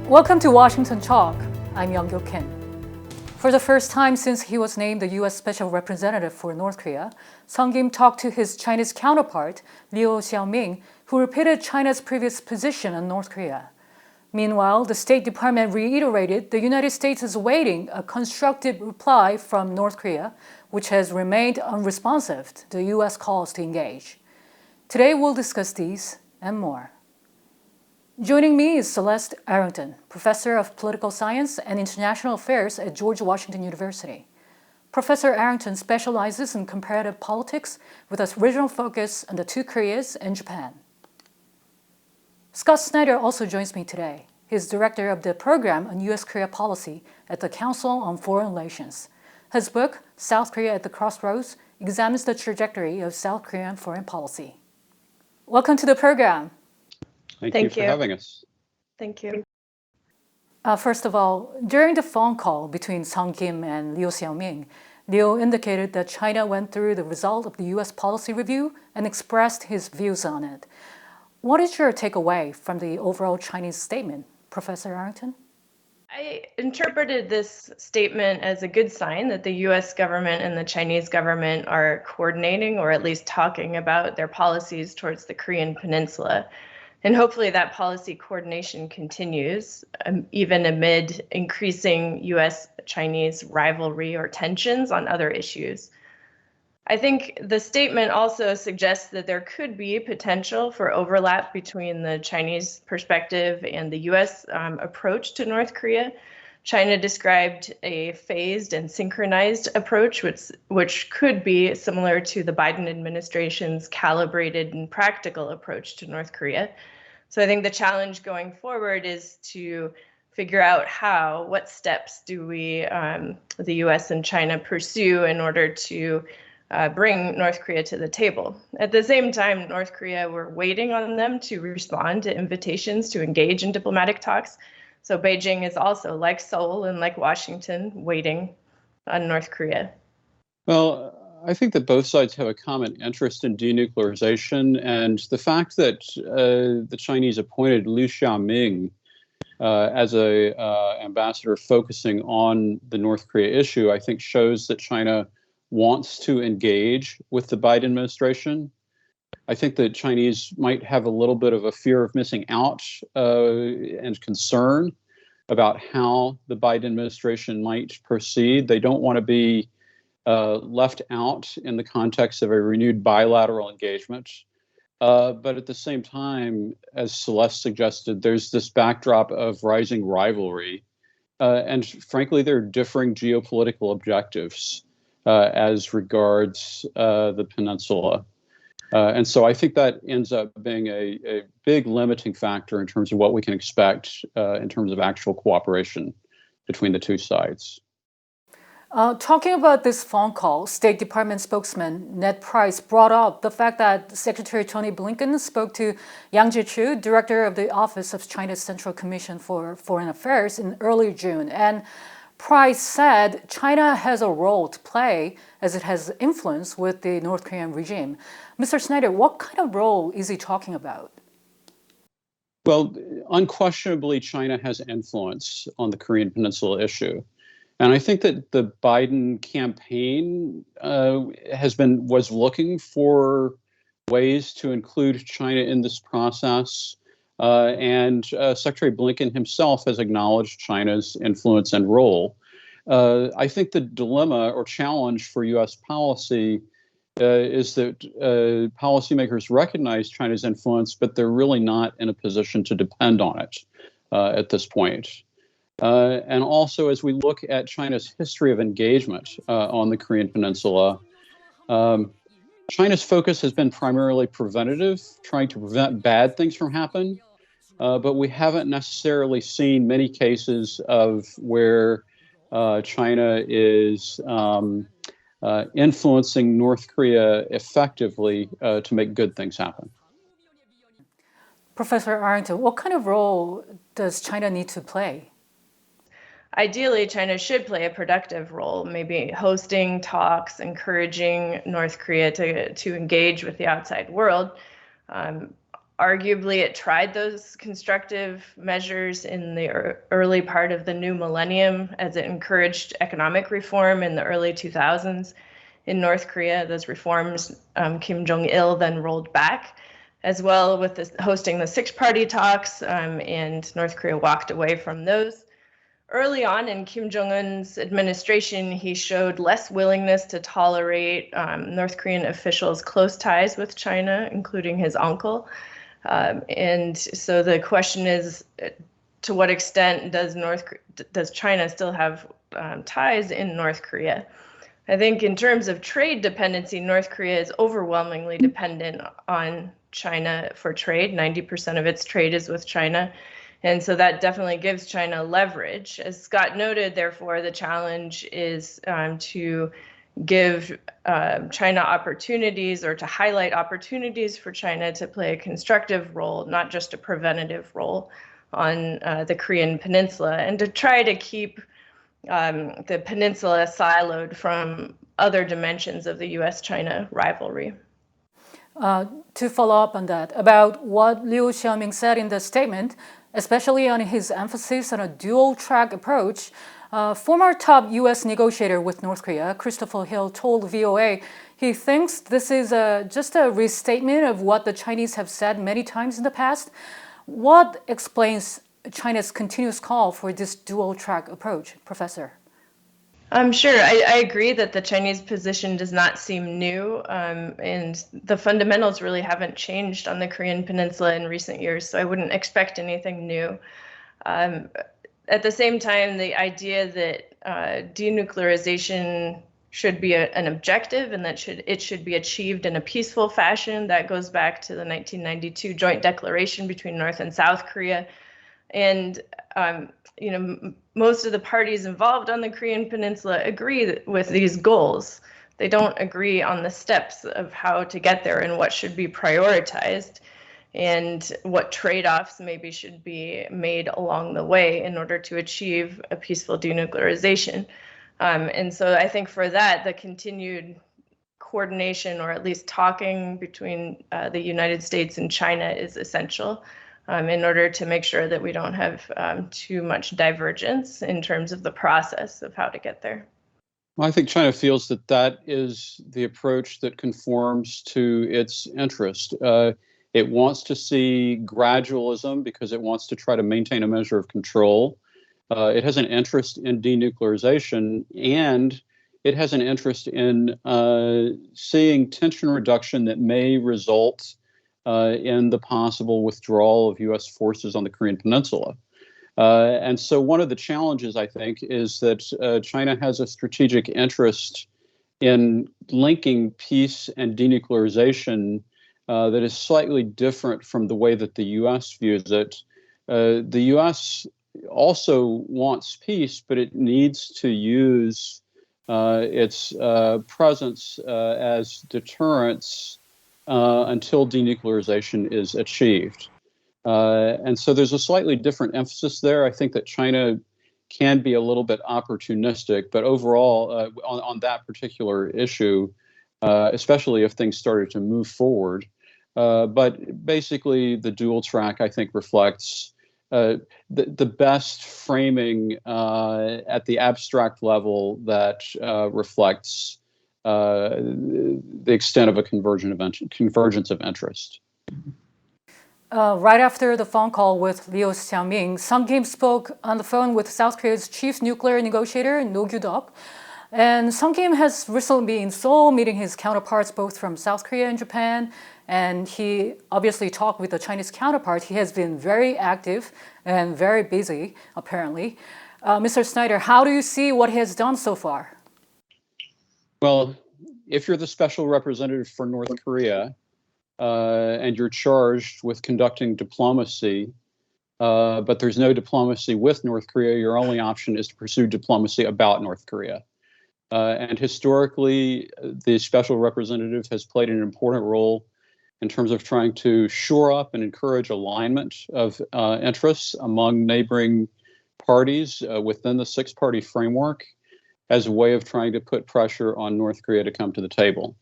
Welcome to Washington Talk. I'm Young-Gyo Kim. For the first time since he was named the U.S. Special Representative for North Korea, Sung Kim talked to his Chinese counterpart, 류샤오밍, who repeated China's previous position on North Korea. Meanwhile, the State Department reiterated the United States is awaiting a constructive reply from North Korea, which has remained unresponsive to the U.S. calls to engage. Today, we'll discuss these and more. Joining me is Celeste Arrington, Professor of Political Science and International Affairs at George Washington University. Professor Arrington specializes in comparative politics with a regional focus on the two Koreas and Japan. Scott Snyder also joins me today. He's director of the program on U.S.-Korea policy at the Council on Foreign Relations. His book, South Korea at the Crossroads, examines the trajectory of South Korean foreign policy. Welcome to the program. Thank you for having us. Thank you. First of all, during the phone call between Sung Kim and Liu Xiaoming, Liu indicated that China went through the result of the U.S. policy review and expressed his views on it. What is your takeaway from the overall Chinese statement, Professor Arrington? I interpreted this statement as a good sign that the U.S. government and the Chinese government are coordinating or at least talking about their policies towards the Korean Peninsula. And hopefully that policy coordination continues, even amid increasing U.S.-Chinese rivalry or tensions on other issues. I think the statement also suggests that there could be potential for overlap between the Chinese perspective and the U.S. Approach to North Korea. China described a phased and synchronized approach, which could be similar to the Biden administration's calibrated and practical approach to North Korea. So I think the challenge going forward is to figure out what steps do we, the U.S. and China, pursue in order to bring North Korea to the table. At the same time, North Korea, we're waiting on them to respond to invitations to engage in diplomatic talks. So Beijing is also, like Seoul and like Washington, waiting on North Korea. Well, I think that both sides have a common interest in denuclearization, and the fact that the Chinese appointed Liu Xiaoming as an ambassador focusing on the North Korea issue, I think shows that China wants to engage with the Biden administration. I think that Chinese might have a little bit of a fear of missing out and concern about how the Biden administration might proceed. They don't want to be left out in the context of a renewed bilateral engagement. But at the same time, as Celeste suggested, there's this backdrop of rising rivalry. And frankly, there are differing geopolitical objectives as regards the peninsula. And so I think that ends up being a big limiting factor in terms of what we can expect in terms of actual cooperation between the two sides. Talking about this phone call, State Department spokesman Ned Price brought up the fact that Secretary Tony Blinken spoke to Yang Jiechu, director of the Office of China's Central Commission for Foreign Affairs, in early June. And Price said China has a role to play as it has influence with the North Korean regime. Mr. Snyder, what kind of role is he talking about? Well, unquestionably, China has influence on the Korean Peninsula issue. And I think that the Biden campaign was looking for ways to include China in this process. And Secretary Blinken himself has acknowledged China's influence and role. I think the dilemma or challenge for U.S. policy is that policymakers recognize China's influence, but they're really not in a position to depend on it at this point. And also, as we look at China's history of engagement on the Korean Peninsula, China's focus has been primarily preventative, trying to prevent bad things from happening. But we haven't necessarily seen many cases of where China is influencing North Korea effectively to make good things happen. Professor Arrington, what kind of role does China need to play? Ideally, China should play a productive role, maybe hosting talks, encouraging North Korea to engage with the outside world. Arguably, it tried those constructive measures in the early part of the new millennium as it encouraged economic reform in the early 2000s in North Korea. Those reforms, Kim Jong-il then rolled back, as well with hosting the six-party talks, and North Korea walked away from those. Early on in Kim Jong-un's administration, he showed less willingness to tolerate North Korean officials' close ties with China, including his uncle. And so the question is, to what extent does China still have ties in North Korea? I think in terms of trade dependency, North Korea is overwhelmingly dependent on China for trade. 90% of its trade is with China. And so that definitely gives China leverage. As Scott noted, therefore, the challenge is to give China opportunities, or to highlight opportunities for China to play a constructive role, not just a preventative role on the Korean Peninsula, and to try to keep the peninsula siloed from other dimensions of the US-China rivalry. To follow up on that, about what 류샤오밍 said in the statement, especially on his emphasis on a dual-track approach, former top U.S. negotiator with North Korea, Christopher Hill, told VOA he thinks this is just a restatement of what the Chinese have said many times in the past. What explains China's continuous call for this dual-track approach, Professor? Sure. I agree that the Chinese position does not seem new, and the fundamentals really haven't changed on the Korean Peninsula in recent years, so I wouldn't expect anything new. At the same time, the idea that denuclearization should be an objective and that it should be achieved in a peaceful fashion, that goes back to the 1992 joint declaration between North and South Korea. And most of the parties involved on the Korean Peninsula agree with these goals. They don't agree on the steps of how to get there and what should be prioritized, and what trade-offs maybe should be made along the way in order to achieve a peaceful denuclearization. And so I think for that, the continued coordination, or at least talking between the United States and China, is essential in order to make sure that we don't have too much divergence in terms of the process of how to get there. Well, I think China feels that that is the approach that conforms to its interest. It wants to see gradualism because it wants to try to maintain a measure of control. It has an interest in denuclearization, and it has an interest in seeing tension reduction that may result in the possible withdrawal of U.S. forces on the Korean Peninsula. And so one of the challenges, I think, is that China has a strategic interest in linking peace and denuclearization that is slightly different from the way that the U.S. views it. The U.S. also wants peace, but it needs to use its presence as deterrence until denuclearization is achieved. And so there's a slightly different emphasis there. I think that China can be a little bit opportunistic, but overall, on that particular issue, especially if things started to move forward. But basically, the dual track, I think, reflects the best framing at the abstract level that reflects the extent of a convergence of interest. Right after the phone call with 류샤오밍, Sung Kim spoke on the phone with South Korea's chief nuclear negotiator, No Kyu-duk. And Sung Kim has recently been in Seoul meeting his counterparts both from South Korea and Japan. And he obviously talked with the Chinese counterpart. He has been very active and very busy, apparently. Mr. Snyder, how do you see what he has done so far? Well, if you're the special representative for North Korea, and you're charged with conducting diplomacy, but there's no diplomacy with North Korea, your only option is to pursue diplomacy about North Korea. And historically, the special representative has played an important role in terms of trying to shore up and encourage alignment of interests among neighboring parties within the six-party framework as a way of trying to put pressure on North Korea to come to the table.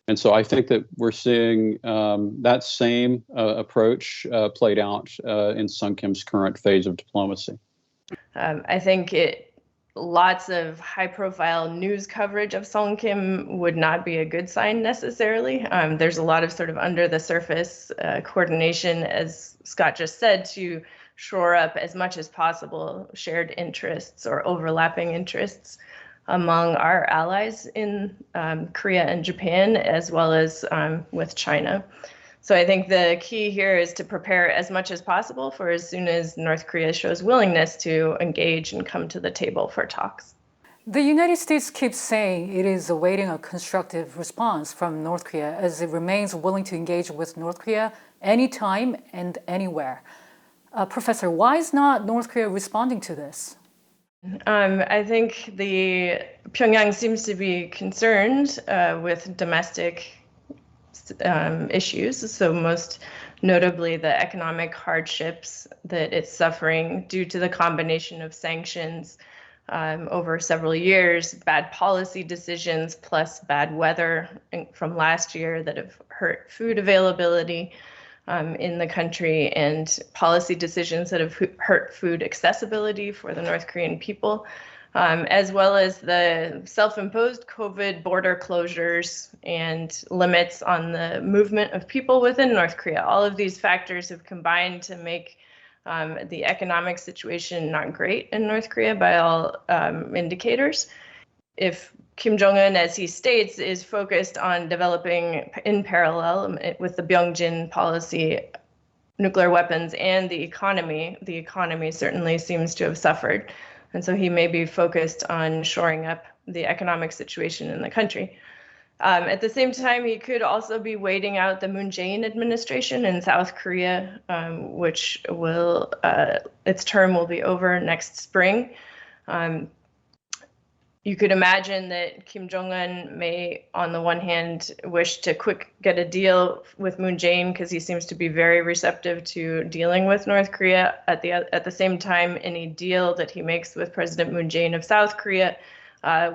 And so I think that we're seeing that same approach played out in Sung Kim's current phase of diplomacy. I think lots of high-profile news coverage of Sung Kim would not be a good sign necessarily. There's a lot of sort of under-the-surface coordination, as Scott just said, to shore up as much as possible shared interests or overlapping interests among our allies in Korea and Japan, as well as with China. So I think the key here is to prepare as much as possible for as soon as North Korea shows willingness to engage and come to the table for talks. The United States keeps saying it is awaiting a constructive response from North Korea as it remains willing to engage with North Korea anytime and anywhere. Professor, why is not North Korea responding to this? I think the Pyongyang seems to be concerned with domestic issues, so most notably the economic hardships that it's suffering due to the combination of sanctions over several years, bad policy decisions, plus bad weather from last year that have hurt food availability in the country, and policy decisions that have hurt food accessibility for the North Korean people, as well as the self-imposed COVID border closures and limits on the movement of people within North Korea. All of these factors have combined to make the economic situation not great in North Korea by all indicators. If Kim Jong-un, as he states, is focused on developing in parallel with the Byungjin policy, nuclear weapons and the economy certainly seems to have suffered. And so he may be focused on shoring up the economic situation in the country. At the same time, he could also be waiting out the Moon Jae-in administration in South Korea, which will its term will be over next spring. You could imagine that Kim Jong-un may, on the one hand, wish to get a deal with Moon Jae-in because he seems to be very receptive to dealing with North Korea. At the same time, any deal that he makes with President Moon Jae-in of South Korea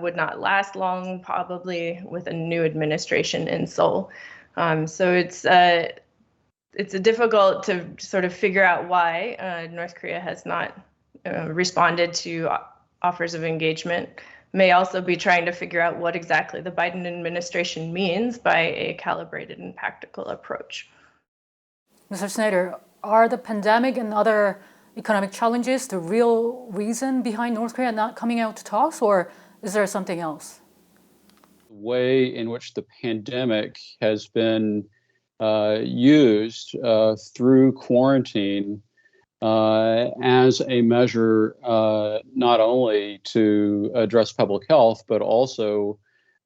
would not last long, probably with a new administration in Seoul. So it's difficult to sort of figure out why North Korea has not responded to offers of engagement. May also be trying to figure out what exactly the Biden administration means by a calibrated and practical approach. Mr. Snyder, are the pandemic and other economic challenges the real reason behind North Korea not coming out to talks, or is there something else? The way in which the pandemic has been used through quarantine as a measure not only to address public health, but also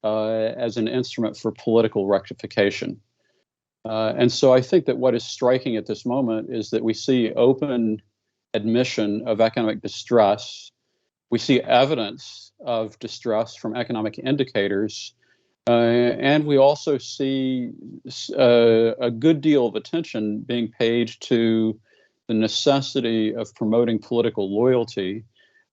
as an instrument for political rectification. And so I think that what is striking at this moment is that we see open admission of economic distress. We see evidence of distress from economic indicators. And we also see a good deal of attention being paid to the necessity of promoting political loyalty,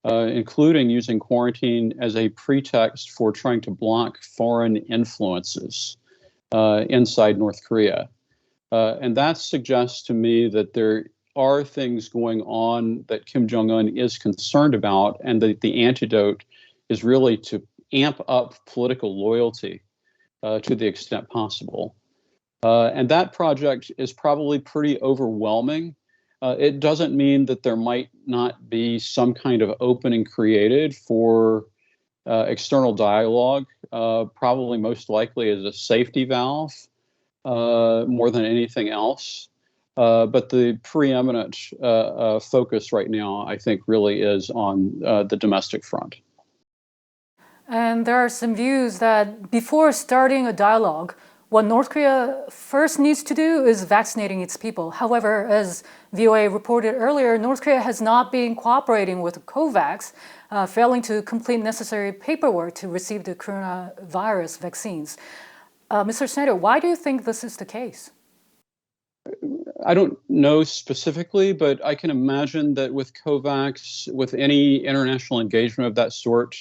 including using quarantine as a pretext for trying to block foreign influences inside North Korea. And that suggests to me that there are things going on that Kim Jong-un is concerned about, and that the antidote is really to amp up political loyalty to the extent possible. And that project is probably pretty overwhelming. It doesn't mean that there might not be some kind of opening created for external dialogue, probably most likely as a safety valve more than anything else. But the preeminent focus right now, I think, really is on the domestic front. And there are some views that before starting a dialogue, what North Korea first needs to do is vaccinating its people. However, as VOA reported earlier, North Korea has not been cooperating with COVAX, failing to complete necessary paperwork to receive the coronavirus vaccines. Mr. Snyder, why do you think this is the case? I don't know specifically, but I can imagine that with COVAX, with any international engagement of that sort,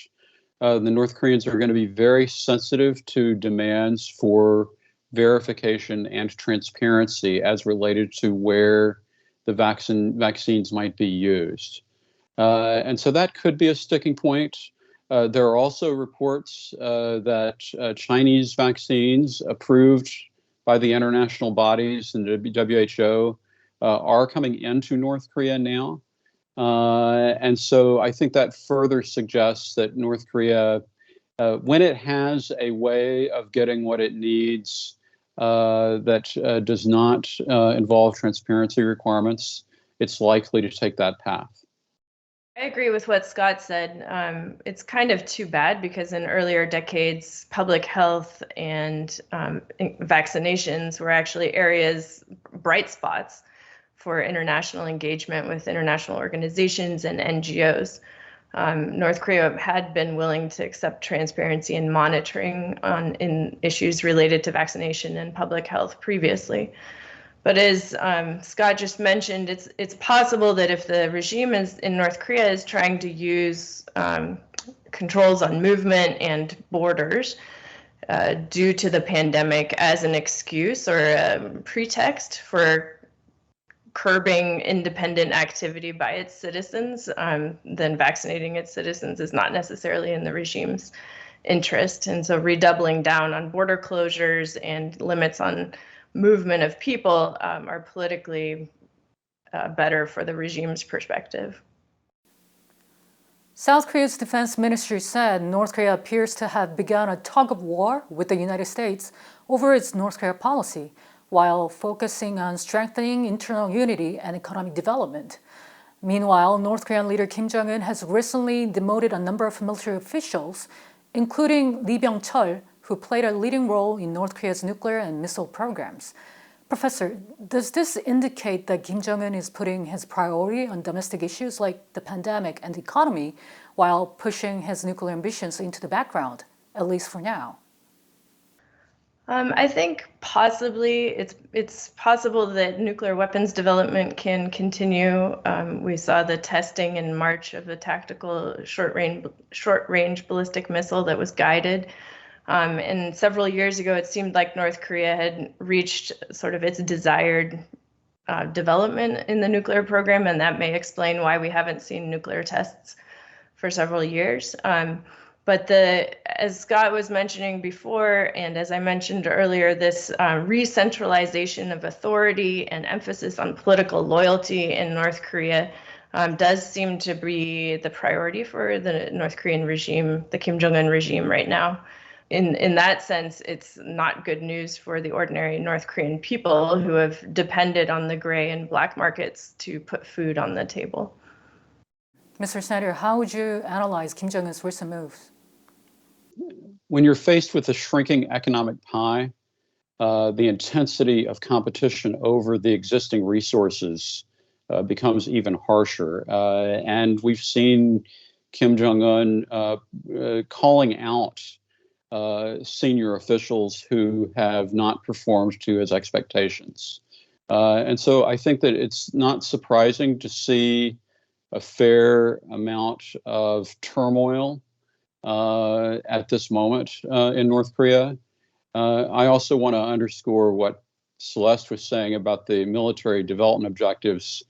the North Koreans are going to be very sensitive to demands for verification and transparency as related to where the vaccines might be used. And so that could be a sticking point. There are also reports that Chinese vaccines approved by the international bodies and the WHO are coming into North Korea now. And so I think that further suggests that North Korea, when it has a way of getting what it needs that does not involve transparency requirements, it's likely to take that path. I agree with what Scott said. It's kind of too bad because in earlier decades, public health and vaccinations were actually bright spots for international engagement with international organizations and NGOs. North Korea had been willing to accept transparency and monitoring in issues related to vaccination and public health previously. But as Scott just mentioned, it's possible that if the regime in North Korea is trying to use controls on movement and borders due to the pandemic as an excuse or a pretext for curbing independent activity by its citizens, then vaccinating its citizens is not necessarily in the regime's interest. And so redoubling down on border closures and limits on movement of people are politically better for the regime's perspective. South Korea's defense ministry said North Korea appears to have begun a tug-of-war with the United States over its North Korea policy, while focusing on strengthening internal unity and economic development. Meanwhile, North Korean leader Kim Jong-un has recently demoted a number of military officials, including Lee Byung-chul, who played a leading role in North Korea's nuclear and missile programs. Professor, does this indicate that Kim Jong-un is putting his priority on domestic issues like the pandemic and the economy while pushing his nuclear ambitions into the background, at least for now? I think possibly it's possible that nuclear weapons development can continue. We saw the testing in March of a tactical short-range ballistic missile that was guided. And several years ago, it seemed like North Korea had reached sort of its desired development in the nuclear program, and that may explain why we haven't seen nuclear tests for several years. But as Scott was mentioning before, and as I mentioned earlier, this re-centralization of authority and emphasis on political loyalty in North Korea does seem to be the priority for the North Korean regime, the Kim Jong-un regime right now. In that sense, it's not good news for the ordinary North Korean people who have depended on the gray and black markets to put food on the table. Mr. Snyder, how would you analyze Kim Jong-un's recent moves? When you're faced with a shrinking economic pie, the intensity of competition over the existing resources becomes even harsher. And we've seen Kim Jong-un calling out senior officials who have not performed to his expectations. And so I think that it's not surprising to see a fair amount of turmoil at this moment in North Korea. I also want to underscore what Celeste was saying about the military development objectives.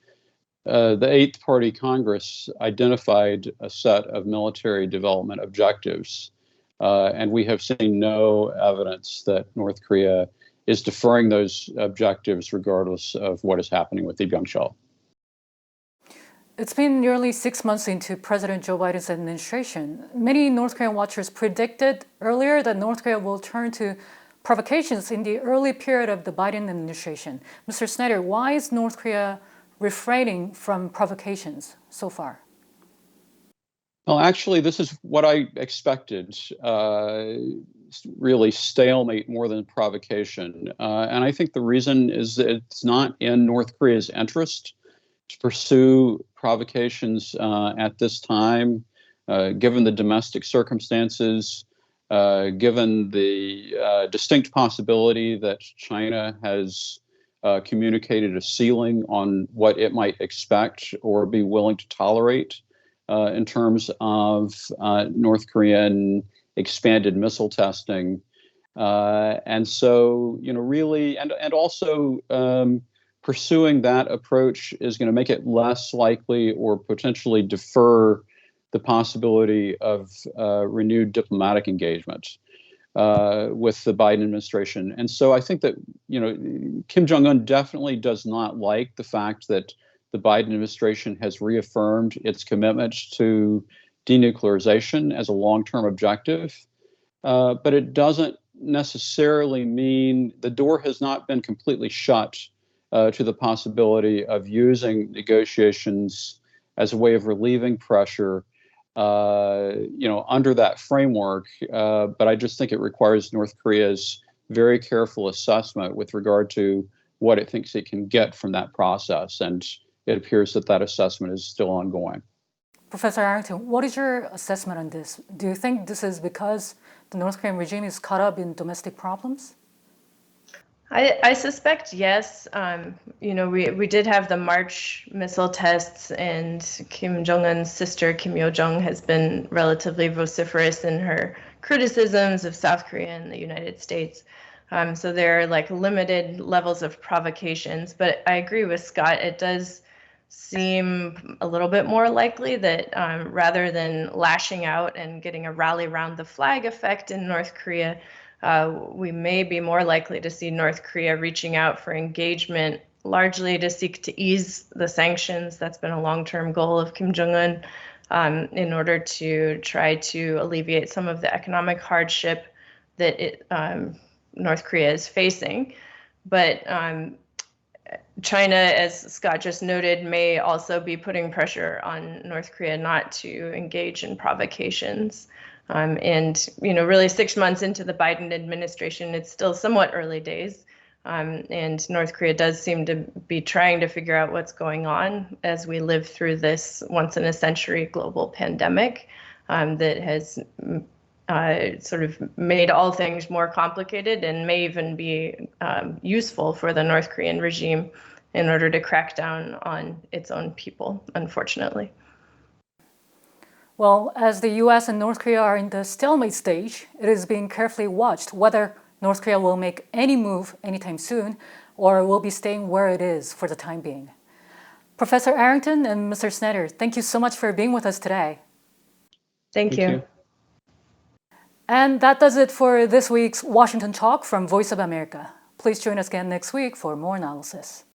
The Eighth Party Congress identified a set of military development objectives, and we have seen no evidence that North Korea is deferring those objectives regardless of what is happening with Lee Byung-chul. It's been nearly 6 months into President Joe Biden's administration. Many North Korean watchers predicted earlier that North Korea will turn to provocations in the early period of the Biden administration. Mr. Snyder, why is North Korea refraining from provocations so far? Well, actually, this is what I expected, really stalemate more than provocation. And I think the reason is that it's not in North Korea's interest to pursue provocations at this time, given the domestic circumstances, given the distinct possibility that China has communicated a ceiling on what it might expect or be willing to tolerate in terms of North Korean expanded missile testing. And so, really, and also pursuing that approach is going to make it less likely or potentially defer the possibility of renewed diplomatic engagement with the Biden administration. And so I think that, Kim Jong-un definitely does not like the fact that the Biden administration has reaffirmed its commitment to denuclearization as a long-term objective. But it doesn't necessarily mean the door has not been completely shut to the possibility of using negotiations as a way of relieving pressure, under that framework. But I just think it requires North Korea's very careful assessment with regard to what it thinks it can get from that process. And it appears that that assessment is still ongoing. Professor Arrington, what is your assessment on this? Do you think this is because the North Korean regime is caught up in domestic problems? I suspect yes. We did have the March missile tests, and Kim Jong-un's sister, Kim Yo-jong, has been relatively vociferous in her criticisms of South Korea and the United States. So there are limited levels of provocations. But I agree with Scott. It does seem a little bit more likely that rather than lashing out and getting a rally around the flag effect in North Korea, we may be more likely to see North Korea reaching out for engagement, largely to seek to ease the sanctions. That's been a long-term goal of Kim Jong-un, in order to try to alleviate some of the economic hardship that North Korea is facing. But China, as Scott just noted, may also be putting pressure on North Korea not to engage in provocations. And really 6 months into the Biden administration, it's still somewhat early days. And North Korea does seem to be trying to figure out what's going on as we live through this once-in-a-century global pandemic that has sort of made all things more complicated and may even be useful for the North Korean regime in order to crack down on its own people, unfortunately. Well, as the US and North Korea are in the stalemate stage, it is being carefully watched whether North Korea will make any move anytime soon or will be staying where it is for the time being. Professor Arrington and Mr. Snyder, thank you so much for being with us today. Thank you. And that does it for this week's Washington Talk from Voice of America. Please join us again next week for more analysis.